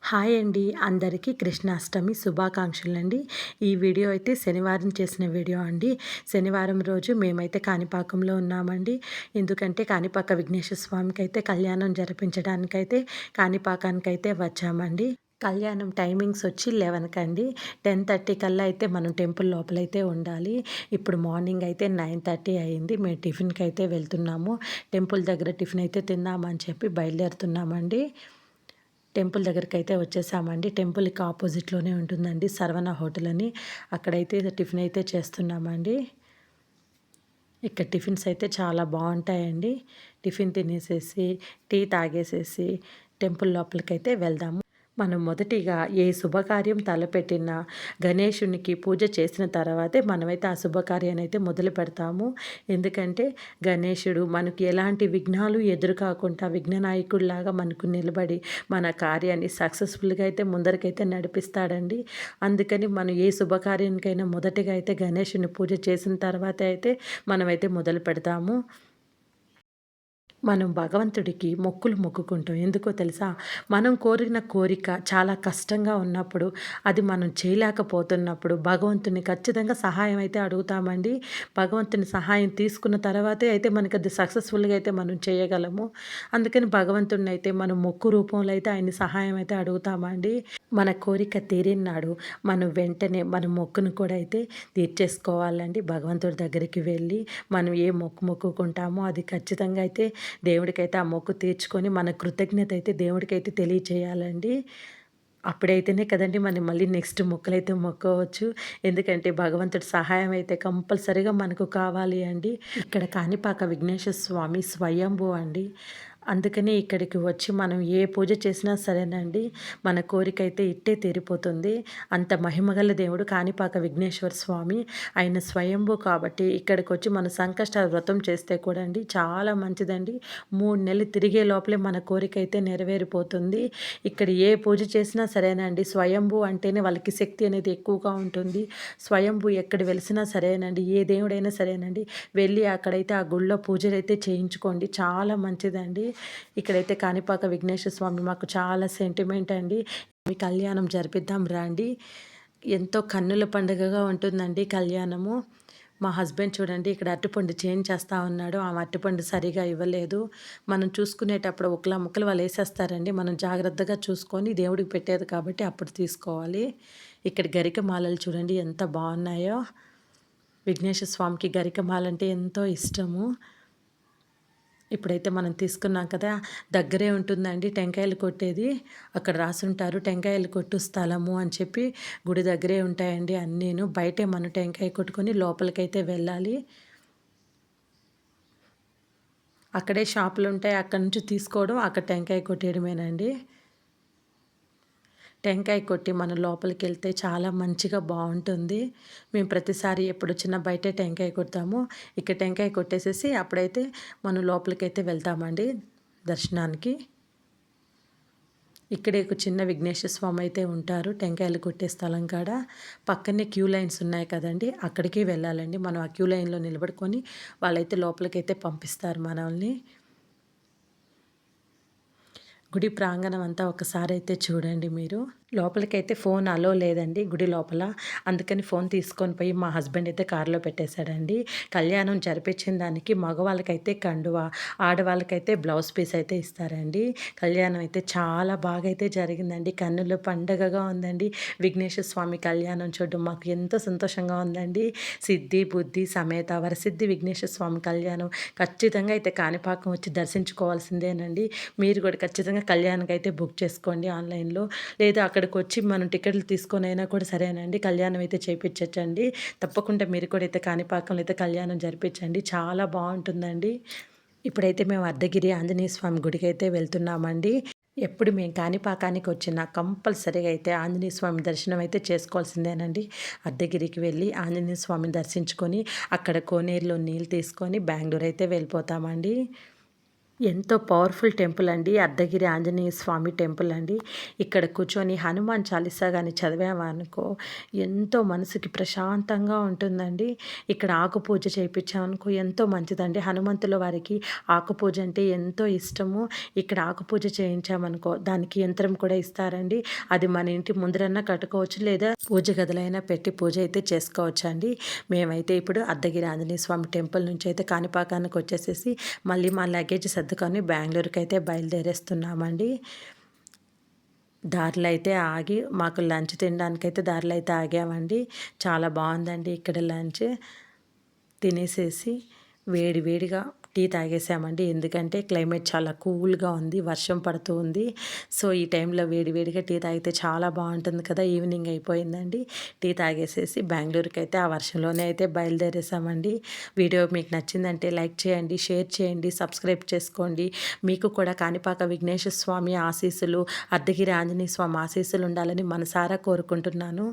Hi అండి, అందరికీ కృష్ణాష్టమి శుభాకాంక్షలండి. ఈ వీడియో అయితే శనివారం చేసిన వీడియో అండి. శనివారం రోజు మేమైతే కాణిపాకంలో ఉన్నామండి. ఎందుకంటే కాణిపాక విఘ్నేశ్వర స్వామికి అయితే కళ్యాణం జరిపించడానికైతే కాణిపాకానికైతే వచ్చామండి. కళ్యాణం టైమింగ్స్ వచ్చి 11 అండి. 10:30 కల్లా అయితే మనం టెంపుల్ లోపలైతే ఉండాలి. ఇప్పుడు మార్నింగ్ అయితే 9:30 అయింది. మేము టిఫిన్కి అయితే వెళ్తున్నాము. టెంపుల్ దగ్గర టిఫిన్ అయితే తిందామని చెప్పి బయలుదేరుతున్నామండి. టెంపుల్ దగ్గరికైతే వచ్చేసామండి. టెంపుల్‌కి ఆపోజిట్‌లోనే ఉంటుందండి సరవణ హోటల్ అని. అక్కడైతే టిఫిన్ అయితే చేస్తున్నామండి. ఇక్కడ టిఫిన్స్ అయితే చాలా బావుంటాయండి. టిఫిన్ తినేసేసి, టీ తాగేసేసి టెంపుల్ లోపలికైతే వెళ్దాము. మనం మొదటిగా ఏ శుభకార్యం తలపెట్టినా గణేశునికి పూజ చేసిన తర్వాతే మనమైతే ఆ శుభకార్యాన్ని అయితే మొదలు పెడతాము. ఎందుకంటే గణేశుడు మనకి ఎలాంటి విఘ్నాలు ఎదురు కాకుండా విఘ్ననాయకుడిలాగా మనకు నిలబడి మన కార్యాన్ని సక్సెస్ఫుల్‌గా అయితే ముందరికైతే నడిపిస్తాడండి. అందుకని మనం ఏ శుభకార్యానికైనా మొదటిగా అయితే గణేశుని పూజ చేసిన తర్వాతే అయితే మనమైతే మొదలు పెడతాము. మనం భగవంతుడికి మొక్కులు మొక్కుకుంటాం. ఎందుకో తెలుసా? మనం కోరిన కోరిక చాలా కష్టంగా ఉన్నప్పుడు, అది మనం చేయలేకపోతున్నప్పుడు భగవంతుని ఖచ్చితంగా సహాయం అయితే అడుగుతామండి. భగవంతుని సహాయం తీసుకున్న తర్వాతే అయితే మనకది సక్సెస్‌ఫుల్‌గా అయితే మనం చేయగలము. అందుకని భగవంతుడినైతే మనం మొక్కు రూపంలో అయితే ఆయన్ని సహాయం అయితే అడుగుతామండి. మన కోరిక తీరినాడు మనం వెంటనే మన మొక్కును కూడా అయితే తీర్చేసుకోవాలండి. భగవంతుడి దగ్గరికి వెళ్ళి మనం ఏ మొక్కు మొక్కుకుంటామో అది ఖచ్చితంగా అయితే దేవుడికైతే ఆ మొక్కు తీర్చుకొని మన కృతజ్ఞత అయితే దేవుడికైతే తెలియచేయాలండి. అప్పుడైతేనే కదండీ మనం మళ్ళీ నెక్స్ట్ మొక్కలైతే మొక్కవచ్చు. ఎందుకంటే భగవంతుడి సహాయం అయితే కంపల్సరీగా మనకు కావాలి అండి. ఇక్కడ కాణిపాక విఘ్నేశ్వర స్వామి స్వయంభూ అండి. అందుకని ఇక్కడికి వచ్చి మనం ఏ పూజ చేసినా సరేనండి, మన కోరికైతే ఇట్టే తీరిపోతుంది. అంత మహిమగల దేవుడు కాణిపాక విఘ్నేశ్వర స్వామి. ఆయన స్వయంభూ కాబట్టి ఇక్కడికొచ్చి మన సంకష్టాల వ్రతం చేస్తే కూడా అండి చాలా మంచిదండి. 3 నెలలు తిరిగే లోపలే మన కోరికైతే నెరవేరిపోతుంది. ఇక్కడ ఏ పూజ చేసినా సరేనండి, స్వయంభూ అంటేనే వాళ్ళకి శక్తి అనేది ఎక్కువగా ఉంటుంది. స్వయంభూ ఎక్కడ వెలిసినా సరేనండి, ఏ దేవుడైనా సరేనండి, వెళ్ళి అక్కడైతే ఆ గుడిలో పూజలైతే చేయించుకోండి. చాలా మంచిదండి. ఇక్కడైతే కాణిపాక విఘ్నేశ్వర స్వామి మాకు చాలా సెంటిమెంట్ అండి. మీ కళ్యాణం జరిపిద్దాం రండి. ఎంతో కన్నుల పండుగగా ఉంటుందండి కళ్యాణము. మా హస్బెండ్ చూడండి ఇక్కడ అరటిపండు చేంజ్ చేస్తా ఉన్నాడు. ఆమె అరటిపండు సరిగా ఇవ్వలేదు. మనం చూసుకునేటప్పుడు ఒకలా ముక్కలు వాళ్ళు వేసేస్తారండి. మనం జాగ్రత్తగా చూసుకొని దేవుడికి పెట్టేది కాబట్టి అప్పుడు తీసుకోవాలి. ఇక్కడ గరిక మాలలు చూడండి ఎంత బాగున్నాయో. విఘ్నేశ్వర స్వామికి గరిక మాలంటే ఎంతో ఇష్టము. ఇప్పుడైతే మనం తీసుకున్నాం కదా, దగ్గరే ఉంటుందండి టెంకాయలు కొట్టేది. అక్కడ రాసుంటారు టెంకాయలు కొట్టు స్థలము అని చెప్పి. గుడి దగ్గరే ఉంటాయండి అన్నీను. బయటే మనం టెంకాయ కొట్టుకొని లోపలికైతే వెళ్ళాలి. అక్కడే షాపులుంటాయి. అక్కడి నుంచి తీసుకోవడం, అక్కడ టెంకాయ కొట్టేయడమేనండి. టెంకాయ కొట్టి మనం లోపలికెళ్తే చాలా మంచిగా బావుంటుంది. మేము ప్రతిసారి ఎప్పుడొచ్చినా బయటే టెంకాయ కొడతాము. ఇక్కడ టెంకాయ కొట్టేసేసి అప్పుడైతే మనం లోపలికైతే వెళ్తామండి దర్శనానికి. ఇక్కడే ఒక చిన్న విఘ్నేశ్వర స్వామి అయితే ఉంటారు టెంకాయలు కొట్టే స్థలం కాడ. పక్కనే క్యూ లైన్స్ ఉన్నాయి కదండీ! అక్కడికి వెళ్ళాలండి. మనం ఆ క్యూ లైన్‌లో నిలబడుకొని వాళ్ళైతే లోపలికైతే పంపిస్తారు మనల్ని. గుడి ప్రాంగణం అంతా ఒకసారైతే చూడండి మీరు. లోపలికైతే ఫోన్ అలో లేదండి గుడి లోపల. అందుకని ఫోన్ తీసుకొని పోయి మా హస్బెండ్ అయితే కారులో పెట్టేశాడండి. కళ్యాణం జరిపించిన దానికి మగవాళ్ళకైతే కండువా, ఆడవాళ్ళకైతే బ్లౌజ్ పీస్ అయితే ఇస్తారండి. కళ్యాణం అయితే చాలా బాగా అయితే జరిగిందండి. కన్నుల పండగగా ఉందండి. విఘ్నేశ్వర స్వామి కళ్యాణం చూడడం మాకు ఎంతో సంతోషంగా ఉందండి. సిద్ధి, బుద్ధి సమేత వరసిద్ధి విఘ్నేశ్వర స్వామి కళ్యాణం ఖచ్చితంగా అయితే కాణిపాకం వచ్చి దర్శించుకోవాల్సిందేనండి. మీరు కూడా ఖచ్చితంగా కళ్యాణానికి అయితే బుక్ చేసుకోండి ఆన్‌లైన్‌లో. లేదా అక్కడికొచ్చి మనం టికెట్లు తీసుకొనైనా కూడా సరేనండి కళ్యాణం అయితే చేపిచ్చొచ్చండి. తప్పకుండా మీరు కూడా అయితే కాణిపాకంలో అయితే కళ్యాణం జరిపించండి. చాలా బావుంటుందండి. ఇప్పుడైతే మేము అర్ధగిరి ఆంజనేయ స్వామి గుడికైతే వెళ్తున్నామండి. ఎప్పుడు మేము కాణిపాకానికి వచ్చినా కంపల్సరీగా అయితే ఆంజనేయ స్వామి దర్శనం అయితే చేసుకోవాల్సిందేనండి. అర్ధగిరికి వెళ్ళి ఆంజనేయ స్వామిని దర్శించుకొని అక్కడ కోనేరులో నీళ్ళు తీసుకొని బెంగుళూరు అయితే వెళ్ళిపోతామండి. ఎంతో పవర్‌ఫుల్ టెంపుల్ అండి. అర్ధగిరి ఆంజనేయ స్వామి టెంపుల్ అండి. ఇక్కడ కూర్చొని హనుమాన్ చాలీసా గాని చదివామనుకో ఎంతో మనసుకి ప్రశాంతంగా ఉంటుందండి. ఇక్కడ ఆకు పూజ చేపిచ్చామనుకో ఎంతో మంచిదండి. హనుమంతుల వారికి ఆకు పూజ అంటే ఎంతో ఇష్టము. ఇక్కడ ఆకు పూజ చేయించామనుకో దానికి యంత్రం కూడా ఇస్తారండి. అది మన ఇంటి ముందరన్నా కట్టుకోవచ్చు, లేదా పూజ గదిలో పెట్టి పూజ అయితే చేసుకోవచ్చండి. మేమైతే ఇప్పుడు అర్ధగిరి ఆంజనేయ స్వామి టెంపుల్ నుంచి అయితే కాణిపాకానికి వచ్చేసేసి మళ్ళీ మా లగేజ్ సర్దుకొని బెంగుళూరుకి అయితే బయలుదేరేస్తున్నామండి. దారిలో అయితే ఆగి మాకు లంచ్ తినడానికైతే దారిలో అయితే ఆగామండి. చాలా బాగుందండి ఇక్కడ లంచ్. తినేసేసి వేడి వేడిగా టీ తాగేసామండి. ఎందుకంటే క్లైమేట్ చాలా కూల్గా ఉంది, వర్షం పడుతూ ఉంది. సో ఈ టైంలో వేడి వేడిగా టీ తాగితే చాలా బాగుంటుంది కదా. ఈవినింగ్ అయిపోయిందండి. టీ తాగేసేసి బెంగుళూరుకి అయితే ఆ వర్షంలోనే అయితే బయలుదేరేసామండి. వీడియో మీకు నచ్చిందంటే లైక్ చేయండి, షేర్ చేయండి, సబ్స్క్రైబ్ చేసుకోండి. మీకు కూడా కాణిపాక విఘ్నేశ్వర స్వామి ఆశీస్సులు, అర్ధగిరి ఆంజనేయ స్వామి ఆశీస్సులు ఉండాలని మనసారా కోరుకుంటున్నాను.